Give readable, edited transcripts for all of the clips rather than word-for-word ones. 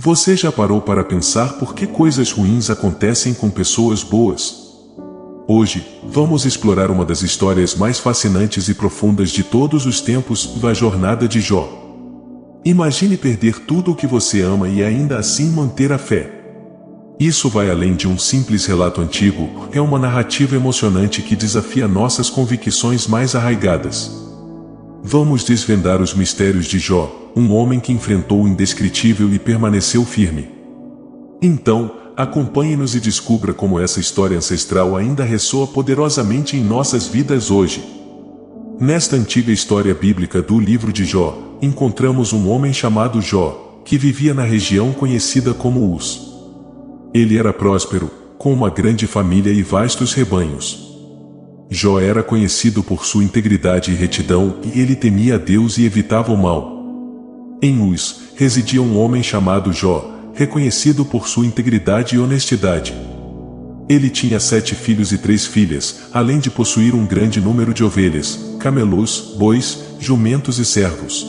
Você já parou para pensar por que coisas ruins acontecem com pessoas boas? Hoje, vamos explorar uma das histórias mais fascinantes e profundas de todos os tempos, a jornada de Jó. Imagine perder tudo o que você ama e ainda assim manter a fé. Isso vai além de um simples relato antigo, é uma narrativa emocionante que desafia nossas convicções mais arraigadas. Vamos desvendar os mistérios de Jó, um homem que enfrentou o indescritível e permaneceu firme. Então, acompanhe-nos e descubra como essa história ancestral ainda ressoa poderosamente em nossas vidas hoje. Nesta antiga história bíblica do livro de Jó, encontramos um homem chamado Jó, que vivia na região conhecida como Uz. Ele era próspero, com uma grande família e vastos rebanhos. Jó era conhecido por sua integridade e retidão, e ele temia a Deus e evitava o mal. Em Uz, residia um homem chamado Jó, reconhecido por sua integridade e honestidade. Ele tinha 7 filhos e 3 filhas, além de possuir um grande número de ovelhas, camelos, bois, jumentos e servos.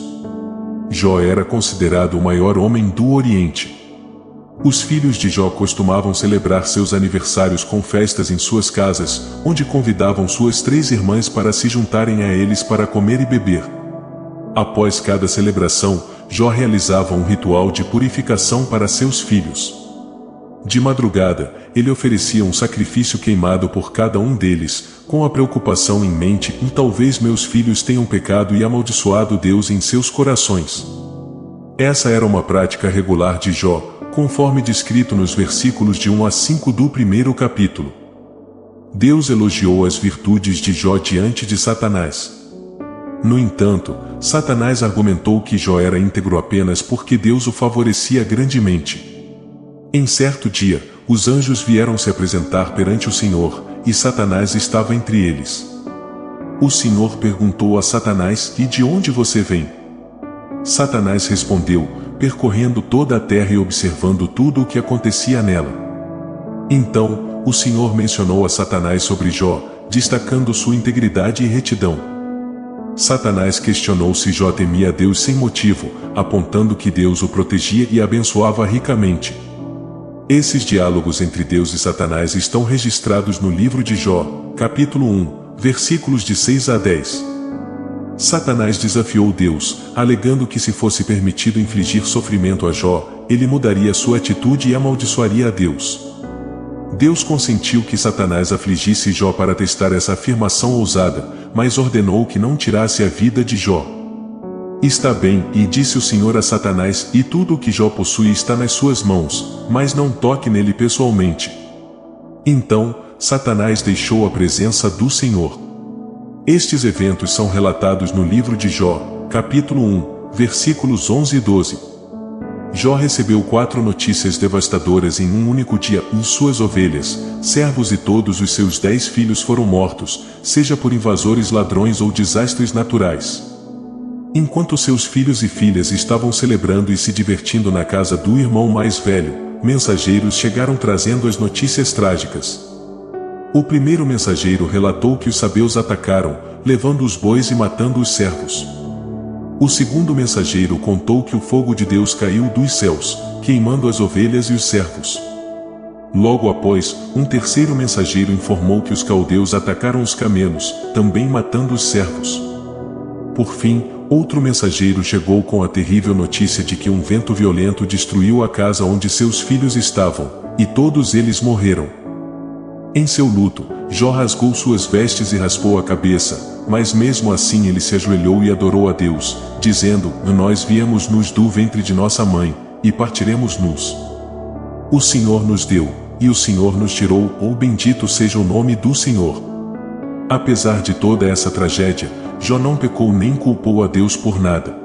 Jó era considerado o maior homem do Oriente. Os filhos de Jó costumavam celebrar seus aniversários com festas em suas casas, onde convidavam suas 3 irmãs para se juntarem a eles para comer e beber. Após cada celebração, Jó realizava um ritual de purificação para seus filhos. De madrugada, ele oferecia um sacrifício queimado por cada um deles, com a preocupação em mente: talvez meus filhos tenham pecado e amaldiçoado Deus em seus corações. Essa era uma prática regular de Jó, conforme descrito nos versículos de 1 a 5 do primeiro capítulo. Deus elogiou as virtudes de Jó diante de Satanás. No entanto, Satanás argumentou que Jó era íntegro apenas porque Deus o favorecia grandemente. Em certo dia, os anjos vieram se apresentar perante o Senhor, e Satanás estava entre eles. O Senhor perguntou a Satanás: "E de onde você vem?" Satanás respondeu: "Percorrendo toda a terra e observando tudo o que acontecia nela." Então, o Senhor mencionou a Satanás sobre Jó, destacando sua integridade e retidão. Satanás questionou se Jó temia a Deus sem motivo, apontando que Deus o protegia e abençoava ricamente. Esses diálogos entre Deus e Satanás estão registrados no livro de Jó, capítulo 1, versículos de 6 a 10. Satanás desafiou Deus, alegando que se fosse permitido infligir sofrimento a Jó, ele mudaria sua atitude e amaldiçoaria a Deus. Deus consentiu que Satanás afligisse Jó para testar essa afirmação ousada, mas ordenou que não tirasse a vida de Jó. "Está bem", e disse o Senhor a Satanás, "e tudo o que Jó possui está nas suas mãos, mas não toque nele pessoalmente." Então, Satanás deixou a presença do Senhor. Estes eventos são relatados no livro de Jó, capítulo 1, versículos 11 e 12. Jó recebeu 4 notícias devastadoras em um único dia: suas ovelhas, servos e todos os seus 10 filhos foram mortos, seja por invasores, ladrões ou desastres naturais. Enquanto seus filhos e filhas estavam celebrando e se divertindo na casa do irmão mais velho, mensageiros chegaram trazendo as notícias trágicas. O primeiro mensageiro relatou que os sabeus atacaram, levando os bois e matando os servos. O segundo mensageiro contou que o fogo de Deus caiu dos céus, queimando as ovelhas e os servos. Logo após, um terceiro mensageiro informou que os caldeus atacaram os camelos, também matando os servos. Por fim, outro mensageiro chegou com a terrível notícia de que um vento violento destruiu a casa onde seus filhos estavam, e todos eles morreram. Em seu luto, Jó rasgou suas vestes e raspou a cabeça, mas mesmo assim ele se ajoelhou e adorou a Deus, dizendo: "Nós viemos nus do ventre de nossa mãe, e partiremos nus. O Senhor nos deu, e o Senhor nos tirou, ou bendito seja o nome do Senhor." Apesar de toda essa tragédia, Jó não pecou nem culpou a Deus por nada.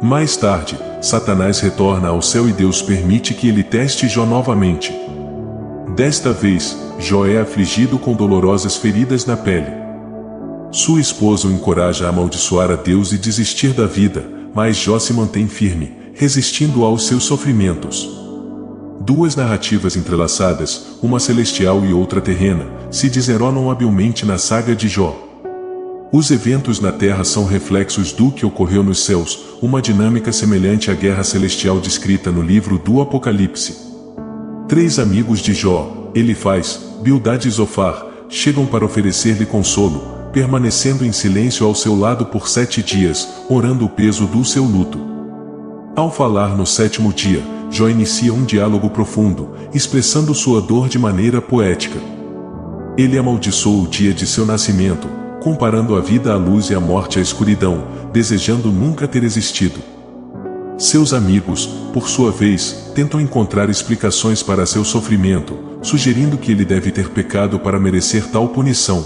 Mais tarde, Satanás retorna ao céu e Deus permite que ele teste Jó novamente. Desta vez, Jó é afligido com dolorosas feridas na pele. Sua esposa o encoraja a amaldiçoar a Deus e desistir da vida, mas Jó se mantém firme, resistindo aos seus sofrimentos. 2 narrativas entrelaçadas, uma celestial e outra terrena, se desenrolam habilmente na saga de Jó. Os eventos na Terra são reflexos do que ocorreu nos céus, uma dinâmica semelhante à guerra celestial descrita no livro do Apocalipse. 3 amigos de Jó, Elifaz, Bildad e Zofar, chegam para oferecer-lhe consolo, permanecendo em silêncio ao seu lado por 7 dias, orando o peso do seu luto. Ao falar no 7º dia, Jó inicia um diálogo profundo, expressando sua dor de maneira poética. Ele amaldiçoa o dia de seu nascimento, comparando a vida à luz e a morte à escuridão, desejando nunca ter existido. Seus amigos, por sua vez, tentam encontrar explicações para seu sofrimento, sugerindo que ele deve ter pecado para merecer tal punição.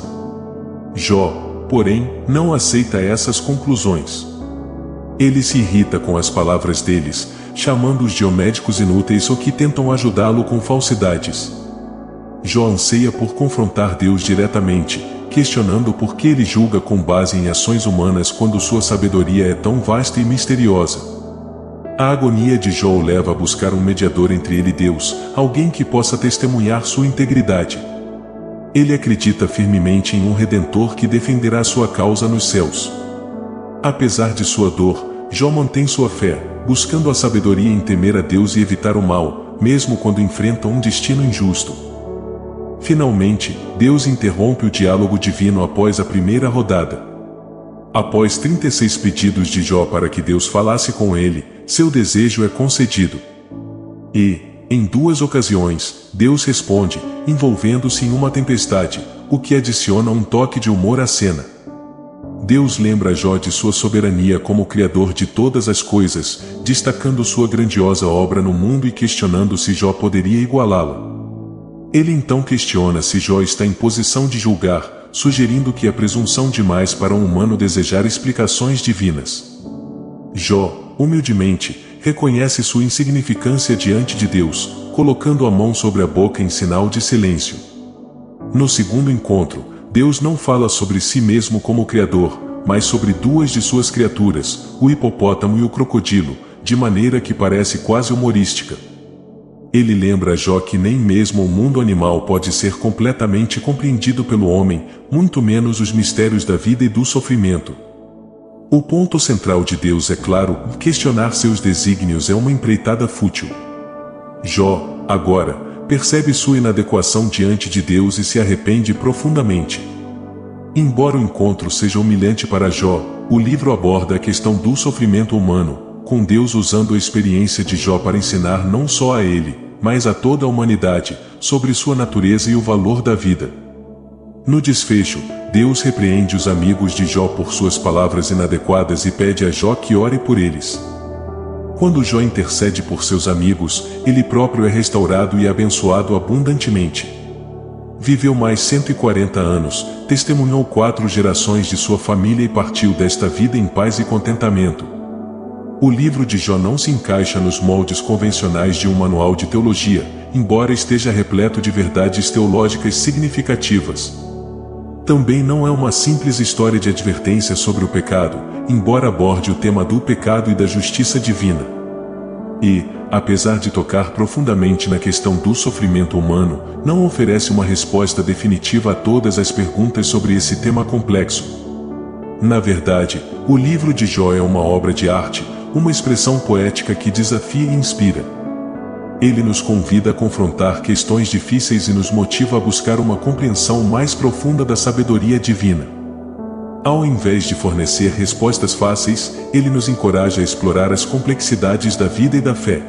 Jó, porém, não aceita essas conclusões. Ele se irrita com as palavras deles, chamando-os de médicos inúteis ou que tentam ajudá-lo com falsidades. Jó anseia por confrontar Deus diretamente, questionando por que ele julga com base em ações humanas quando sua sabedoria é tão vasta e misteriosa. A agonia de Jó o leva a buscar um mediador entre ele e Deus, alguém que possa testemunhar sua integridade. Ele acredita firmemente em um Redentor que defenderá sua causa nos céus. Apesar de sua dor, Jó mantém sua fé, buscando a sabedoria em temer a Deus e evitar o mal, mesmo quando enfrenta um destino injusto. Finalmente, Deus interrompe o diálogo divino após a primeira rodada. Após 36 pedidos de Jó para que Deus falasse com ele, seu desejo é concedido. E, em 2 ocasiões, Deus responde, envolvendo-se em uma tempestade, o que adiciona um toque de humor à cena. Deus lembra Jó de sua soberania como Criador de todas as coisas, destacando sua grandiosa obra no mundo e questionando se Jó poderia igualá-la. Ele então questiona se Jó está em posição de julgar, sugerindo que é presunção demais para um humano desejar explicações divinas. Jó, humildemente, reconhece sua insignificância diante de Deus, colocando a mão sobre a boca em sinal de silêncio. No 2º encontro, Deus não fala sobre si mesmo como Criador, mas sobre 2 de suas criaturas, o hipopótamo e o crocodilo, de maneira que parece quase humorística. Ele lembra a Jó que nem mesmo o mundo animal pode ser completamente compreendido pelo homem, muito menos os mistérios da vida e do sofrimento. O ponto central de Deus é claro, questionar seus desígnios é uma empreitada fútil. Jó, agora, percebe sua inadequação diante de Deus e se arrepende profundamente. Embora o encontro seja humilhante para Jó, o livro aborda a questão do sofrimento humano, com Deus usando a experiência de Jó para ensinar não só a ele, mas a toda a humanidade, sobre sua natureza e o valor da vida. No desfecho, Deus repreende os amigos de Jó por suas palavras inadequadas e pede a Jó que ore por eles. Quando Jó intercede por seus amigos, ele próprio é restaurado e abençoado abundantemente. Viveu mais 140 anos, testemunhou 4 gerações de sua família e partiu desta vida em paz e contentamento. O livro de Jó não se encaixa nos moldes convencionais de um manual de teologia, embora esteja repleto de verdades teológicas significativas. Também não é uma simples história de advertência sobre o pecado, embora aborde o tema do pecado e da justiça divina. E, apesar de tocar profundamente na questão do sofrimento humano, não oferece uma resposta definitiva a todas as perguntas sobre esse tema complexo. Na verdade, o livro de Jó é uma obra de arte, uma expressão poética que desafia e inspira. Ele nos convida a confrontar questões difíceis e nos motiva a buscar uma compreensão mais profunda da sabedoria divina. Ao invés de fornecer respostas fáceis, ele nos encoraja a explorar as complexidades da vida e da fé.